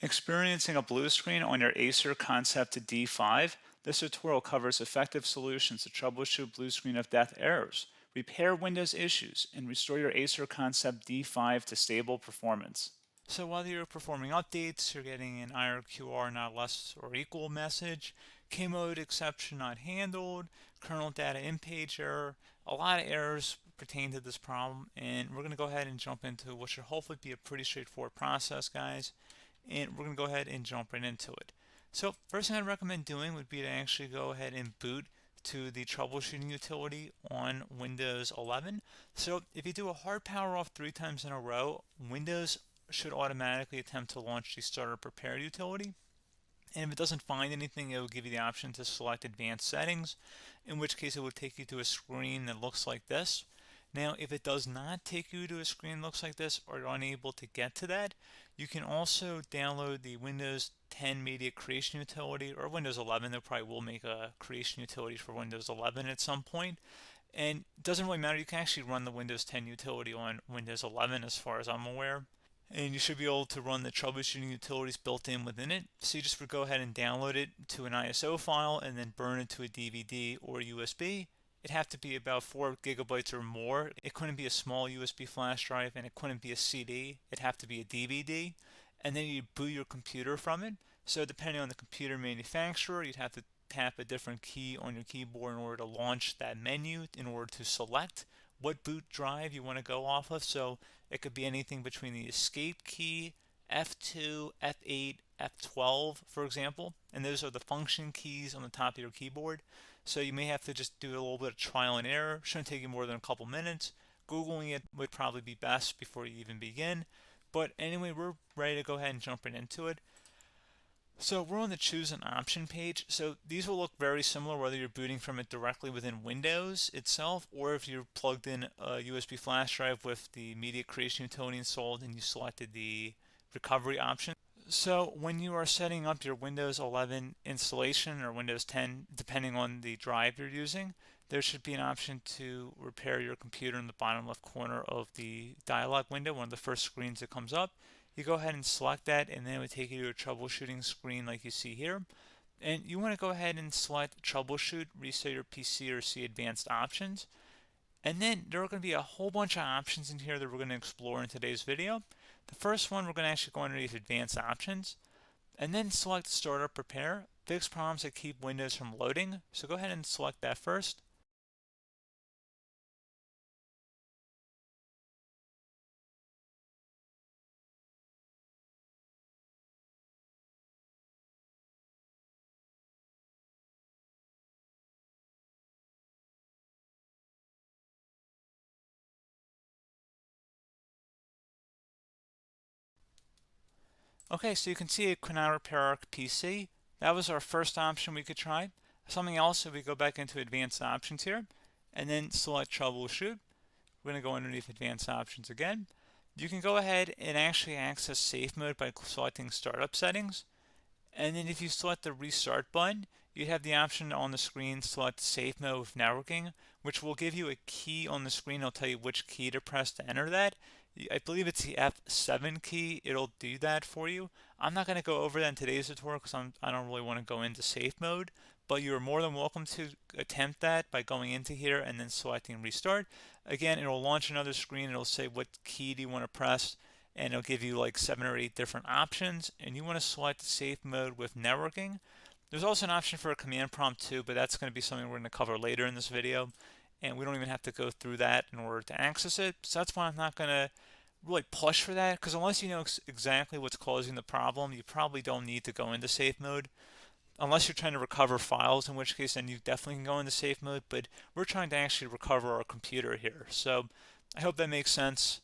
Experiencing a blue screen on your Acer ConceptD 5? This tutorial covers effective solutions to troubleshoot blue screen of death errors, repair Windows issues, and restore your Acer ConceptD 5 to stable performance. So while you're performing updates, you're getting an IRQR not less or equal message, K-mode exception not handled, kernel data in page error, a lot of errors pertain to this problem, and we're going to go ahead and jump into what should hopefully be a pretty straightforward process, guys, and we're going to go ahead and jump right into it. So first thing I'd recommend doing would be to actually go ahead and boot to the troubleshooting utility on Windows 11. So if you do a hard power off 3 times in a row, Windows should automatically attempt to launch the starter prepare utility. And if it doesn't find anything, it will give you the option to select advanced settings, in which case it will take you to a screen that looks like this. Now, if it does not take you to a screen that looks like this, or you're unable to get to that, you can also download the Windows 10 Media Creation Utility, or Windows 11. They probably will make a creation utility for Windows 11 at some point. And it doesn't really matter, you can actually run the Windows 10 utility on Windows 11 as far as I'm aware. And you should be able to run the troubleshooting utilities built in within it. So you just would go ahead and download it to an ISO file and then burn it to a DVD or USB. It'd have to be about 4 gigabytes or more. It couldn't be a small USB flash drive, and it couldn't be a CD. It'd have to be a DVD. And then you'd boot your computer from it. So depending on the computer manufacturer, you'd have to tap a different key on your keyboard in order to launch that menu, in order to select what boot drive you want to go off of. So it could be anything between the escape key, F2, F8, F12, for example, and those are the function keys on the top of your keyboard. So you may have to just do a little bit of trial and error. Shouldn't take you more than a couple minutes. Googling it would probably be best before you even begin. But anyway, we're ready to go ahead and jump right into it. So we're on the choose an option page. So these will look very similar whether you're booting from it directly within Windows itself, or if you're plugged in a USB flash drive with the media creation utility installed and you selected the recovery option. So when you are setting up your Windows 11 installation or Windows 10, depending on the drive you're using, there should be an option to repair your computer in the bottom left corner of the dialog window, one of the first screens that comes up. You go ahead and select that, and then it would take you to a troubleshooting screen like you see here. And you want to go ahead and select troubleshoot, reset your PC, or see advanced options. And then there are going to be a whole bunch of options in here that we're going to explore in today's video. The first one, we're going to actually go underneath advanced options and then select startup prepare, fix problems that keep Windows from loading. So go ahead and select that first. Okay, so you can see it could not repair our PC. That was our first option we could try. Something else, if we go back into advanced options here and then select troubleshoot, we're going to go underneath advanced options again. You can go ahead and actually access safe mode by selecting startup settings. And then if you select the restart button, you have the option on the screen select safe mode with networking, which will give you a key on the screen. It'll tell you which key to press to enter that. I believe it's the F7 key. It'll do that for you. I'm not going to go over that in today's tutorial because I don't really want to go into safe mode, but you're more than welcome to attempt that by going into here and then selecting restart. Again, it'll launch another screen. It'll say what key do you want to press, and it'll give you like 7 or 8 different options, and you want to select safe mode with networking. There's also an option for a command prompt too, but that's going to be something we're going to cover later in this video, and we don't even have to go through that in order to access it. So that's why I'm not going to really push for that, because unless you know exactly what's causing the problem, you probably don't need to go into safe mode. Unless you're trying to recover files, in which case then you definitely can go into safe mode, but we're trying to actually recover our computer here. So I hope that makes sense.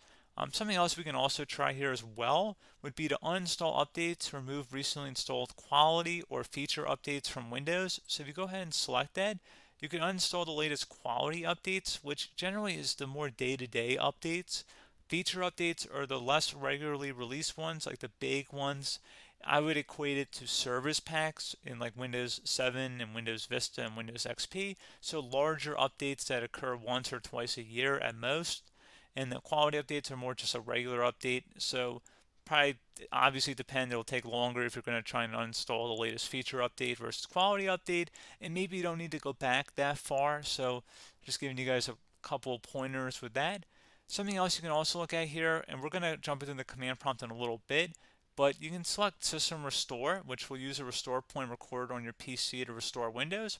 Something else we can also try here as well would be to uninstall updates, remove recently installed quality or feature updates from Windows. So if you go ahead and select that, you can uninstall the latest quality updates, which generally is the more day-to-day updates. Feature updates are the less regularly released ones, like the big ones. I would equate it to service packs in like Windows 7 and Windows Vista and Windows XP. So larger updates that occur once or twice a year at most. And the quality updates are more just a regular update. So probably obviously depend. It'll take longer if you're going to try and uninstall the latest feature update versus quality update, and maybe you don't need to go back that far. So just giving you guys a couple pointers with that. Something else you can also look at here, and we're going to jump into the command prompt in a little bit, but you can select System Restore, which will use a restore point recorded on your PC to restore Windows.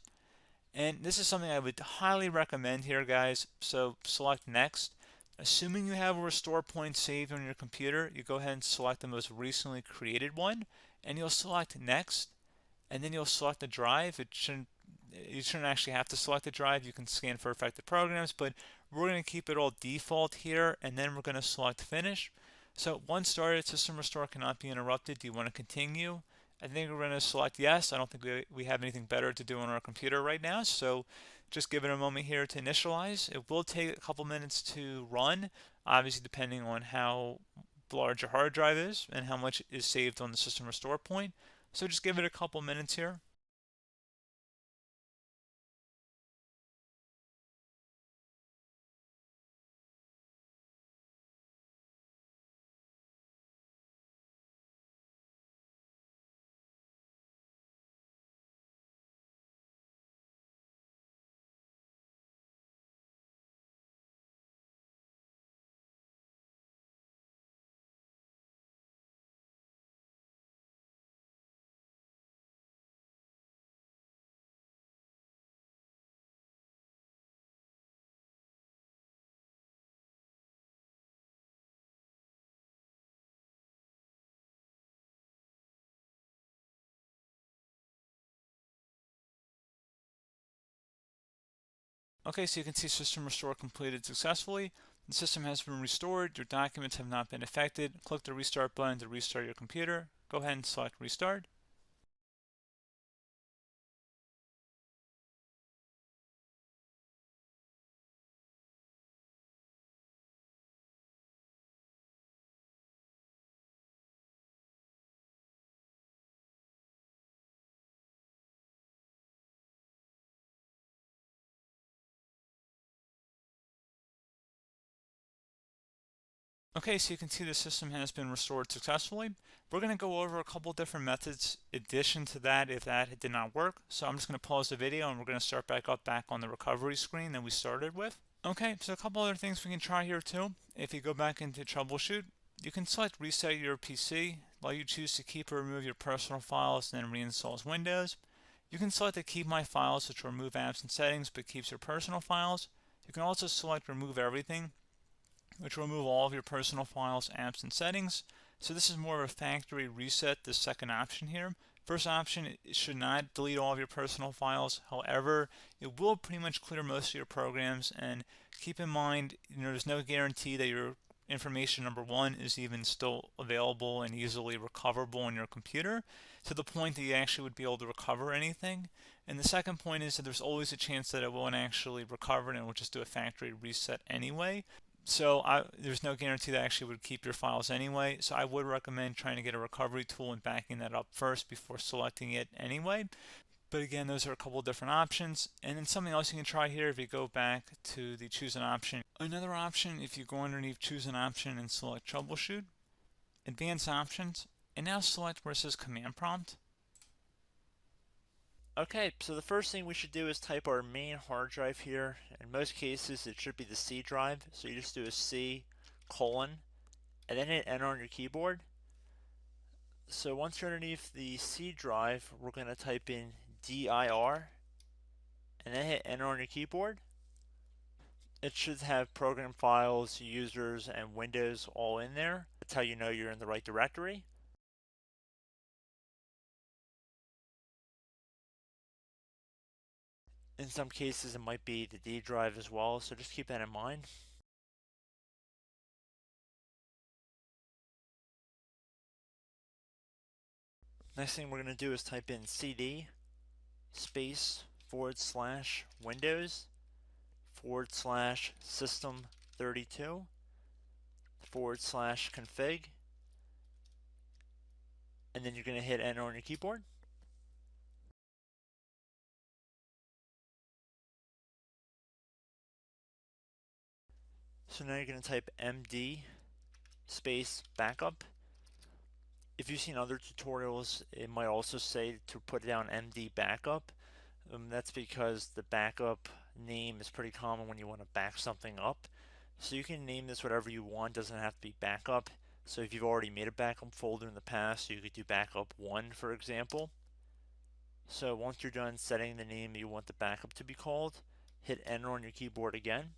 And this is something I would highly recommend here, guys. So select Next. Assuming you have a restore point saved on your computer, you go ahead and select the most recently created one, and you'll select Next, and then you'll select the drive. You shouldn't actually have to select the drive. You can scan for affected programs, but we're going to keep it all default here, and then we're going to select Finish. So once started, System Restore cannot be interrupted. Do you want to continue? I think we're going to select yes. I don't think we have anything better to do on our computer right now, so just give it a moment here to initialize. It will take a couple minutes to run, obviously depending on how large your hard drive is and how much is saved on the System Restore point. So just give it a couple minutes here. Okay, so you can see System Restore completed successfully. The system has been restored. Your documents have not been affected. Click the Restart button to restart your computer. Go ahead and select Restart. Okay, so you can see the system has been restored successfully. We're going to go over a couple different methods in addition to that if that did not work. So I'm just going to pause the video and we're going to start back on the recovery screen that we started with. Okay, so a couple other things we can try here too. If you go back into troubleshoot, you can select reset your PC, while you choose to keep or remove your personal files and then reinstalls Windows. You can select to keep my files, which will remove apps and settings but keeps your personal files. You can also select remove everything, which will remove all of your personal files, apps, and settings. So this is more of a factory reset, the second option here. First option, it should not delete all of your personal files. However, it will pretty much clear most of your programs. And keep in mind, there's no guarantee that your information, number one, is even still available and easily recoverable on your computer to the point that you actually would be able to recover anything. And the second point is that there's always a chance that it won't actually recover and it will just do a factory reset anyway. So there's no guarantee that actually would keep your files anyway. So I would recommend trying to get a recovery tool and backing that up first before selecting it anyway. But again, those are a couple of different options. And then something else you can try here if you go back to the choose an option. Another option, if you go underneath choose an option and select troubleshoot, advanced options, and now select where it says command prompt. Okay, so the first thing we should do is type our main hard drive here. In most cases, it should be the C drive. So you just do a C colon and then hit enter on your keyboard. So once you're underneath the C drive, we're going to type in dir and then hit enter on your keyboard. It should have program files, users, and Windows all in there. That's how you know you're in the right directory. In some cases, it might be the D drive as well, so just keep that in mind. Next thing we're going to do is type in cd space / Windows / system32 / config, and then you're going to hit enter on your keyboard. So now you're going to type md space backup If you've seen other tutorials, it might also say to put down MD backup. That's because the backup name is pretty common when you want to back something up. So you can name this whatever you want, doesn't have to be backup. So if you've already made a backup folder in the past, you could do backup 1, for example. So once you're done setting the name you want the backup to be called, hit enter on your keyboard again.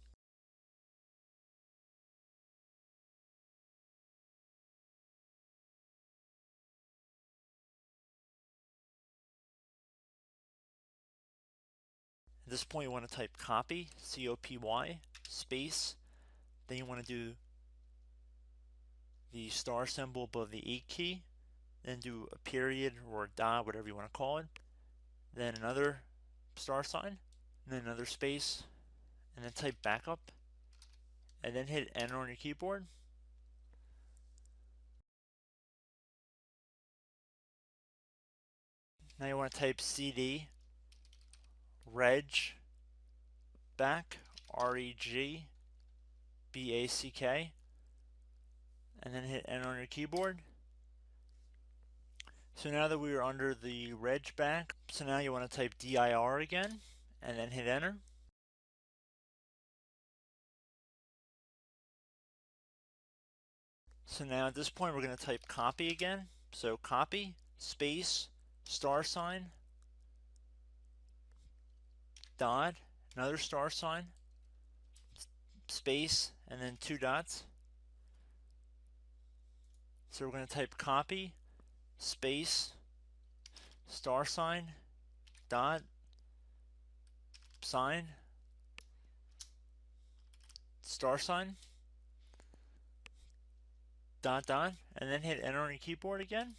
At this point you want to type copy, C-O-P-Y, space, then you want to do the star symbol above the 8 key, then do a period or a dot, whatever you want to call it, then another star sign, and then another space, and then type backup, and then hit enter on your keyboard. Now you want to type CD reg back, R-E-G-B-A-C-K, and then hit enter on your keyboard. So now that we are under the reg back, so now you want to type dir again, and then hit enter. So now at this point we're going to type copy again. So copy, space, star sign, dot, another star sign, space, and then 2 dots. So we're going to type copy, space, star sign, dot, sign, star sign, dot, dot, and then hit enter on your keyboard again.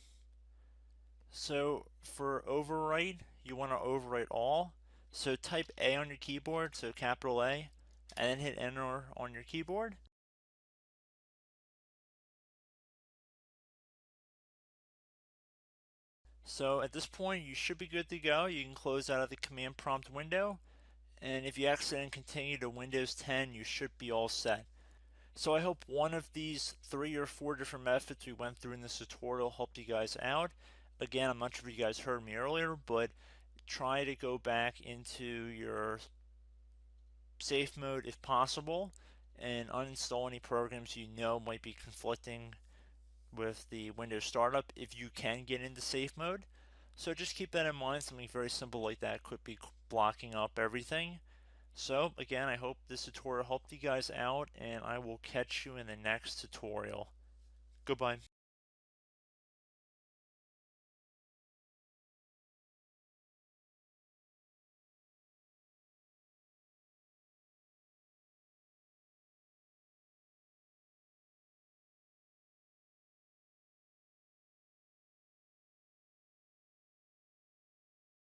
So for overwrite, you want to overwrite all. So type A on your keyboard, so capital A, and then hit enter on your keyboard. So at this point you should be good to go. You can close out of the command prompt window, and if you accidentally continue to Windows 10 you should be all set. So I hope one of these 3 or 4 different methods we went through in this tutorial helped you guys out. Again, I'm not sure if you guys heard me earlier, but try to go back into your safe mode if possible and uninstall any programs you know might be conflicting with the Windows startup if you can get into safe mode. So just keep that in mind. Something very simple like that could be blocking up everything. So again, I hope this tutorial helped you guys out, and I will catch you in the next tutorial. Goodbye.